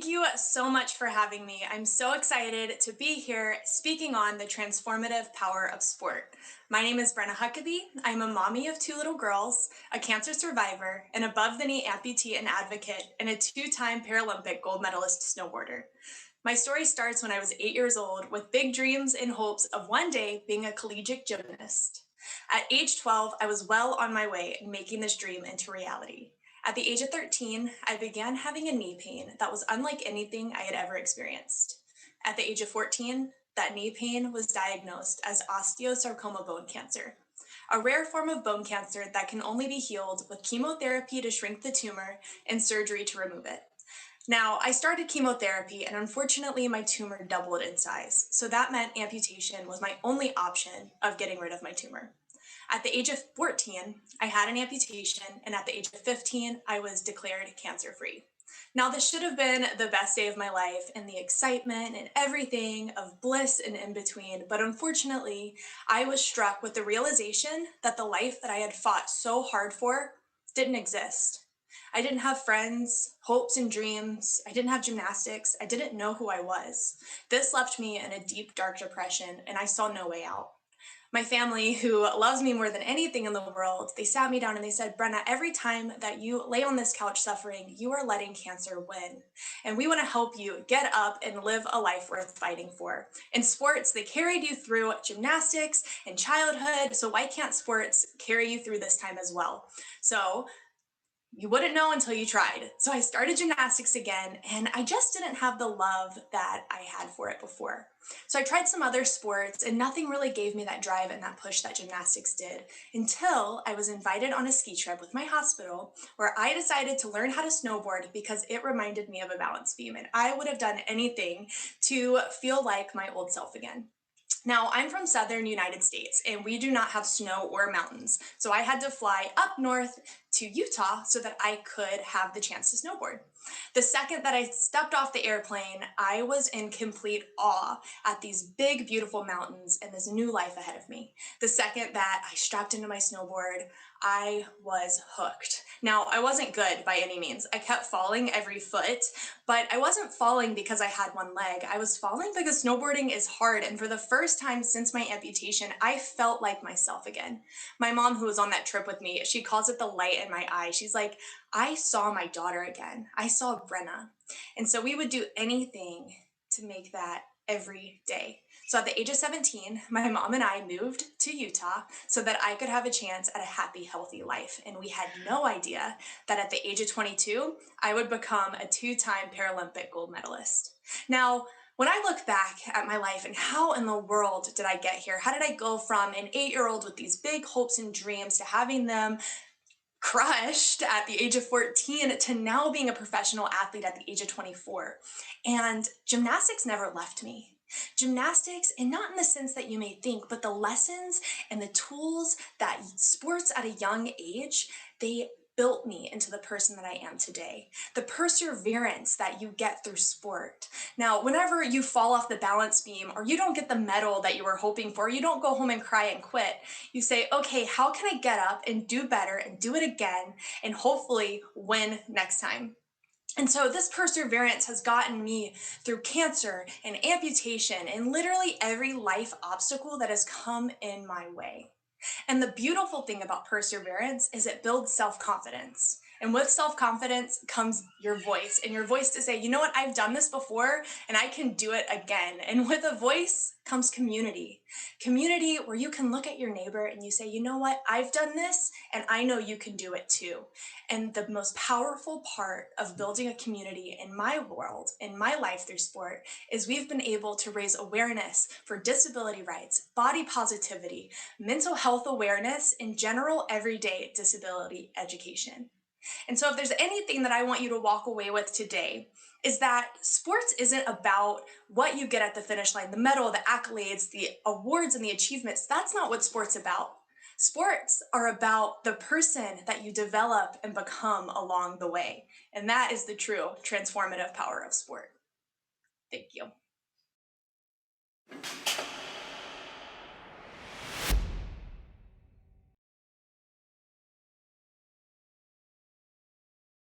Thank you so much for having me. I'm so excited to be here speaking on the transformative power of sport. My name is Brenna Huckaby. I'm a mommy of two little girls, a cancer survivor, an above-the-knee amputee and advocate, and a two-time Paralympic gold medalist snowboarder. My story starts when I was 8 years old with big dreams and hopes of one day being a collegiate gymnast. At age 12, I was well on my way in making this dream into reality. At the age of 13, I began having a knee pain that was unlike anything I had ever experienced. At the age of 14, that knee pain was diagnosed as osteosarcoma bone cancer, a rare form of bone cancer that can only be healed with chemotherapy to shrink the tumor and surgery to remove it. Now, I started chemotherapy and unfortunately my tumor doubled in size, so that meant amputation was my only option of getting rid of my tumor. At the age of 14, I had an amputation, and at the age of 15, I was declared cancer-free. Now, this should have been the best day of my life and the excitement and everything of bliss and in between, but unfortunately, I was struck with the realization that the life that I had fought so hard for didn't exist. I didn't have friends, hopes, and dreams. I didn't have gymnastics. I didn't know who I was. This left me in a deep, dark depression, and I saw no way out. My family, who loves me more than anything in the world, they sat me down and they said, Brenna, every time that you lay on this couch suffering, you are letting cancer win. And we want to help you get up and live a life worth fighting for. In sports, they carried you through gymnastics and childhood, so why can't sports carry you through this time as well? So you wouldn't know until you tried. So I started gymnastics again, and I just didn't have the love that I had for it before. So I tried some other sports, and nothing really gave me that drive and that push that gymnastics did until I was invited on a ski trip with my hospital where I decided to learn how to snowboard because it reminded me of a balance beam, and I would have done anything to feel like my old self again. Now, I'm from southern United States, and we do not have snow or mountains, so I had to fly up north to Utah so that I could have the chance to snowboard. The second that I stepped off the airplane, I was in complete awe at these big, beautiful mountains and this new life ahead of me. The second that I strapped into my snowboard, I was hooked. Now, I wasn't good by any means. I kept falling every foot, but I wasn't falling because I had one leg. I was falling because snowboarding is hard, and for the first time since my amputation, I felt like myself again. My mom, who was on that trip with me, she calls it the light in my eye. She's like, I saw my daughter again. I saw Brenna. And so we would do anything to make that every day. So at the age of 17, my mom and I moved to Utah so that I could have a chance at a happy, healthy life. And we had no idea that at the age of 22, I would become a two-time Paralympic gold medalist. Now, when I look back at my life and how in the world did I get here? How did I go from an 8-year-old with these big hopes and dreams to having them crushed at the age of 14 to now being a professional athlete at the age of 24. And gymnastics never left me. Gymnastics, and not in the sense that you may think, but the lessons and the tools that sports at a young age, they built me into the person that I am today. The perseverance that you get through sport. Now, whenever you fall off the balance beam or you don't get the medal that you were hoping for, you don't go home and cry and quit. You say, okay, how can I get up and do better and do it again and hopefully win next time? And so this perseverance has gotten me through cancer and amputation and literally every life obstacle that has come in my way. And the beautiful thing about perseverance is it builds self-confidence. And with self-confidence comes your voice, and your voice to say, you know what, I've done this before and I can do it again. And with a voice comes community. Community where you can look at your neighbor and you say, you know what, I've done this and I know you can do it too. And the most powerful part of building a community in my world, in my life through sport, is we've been able to raise awareness for disability rights, body positivity, mental health awareness, and general everyday disability education. And so if there's anything that I want you to walk away with today, is that sports isn't about what you get at the finish line, the medal, the accolades, the awards, and the achievements. That's not what sports about. Sports are about the person that you develop and become along the way. And that is the true transformative power of sport. Thank you.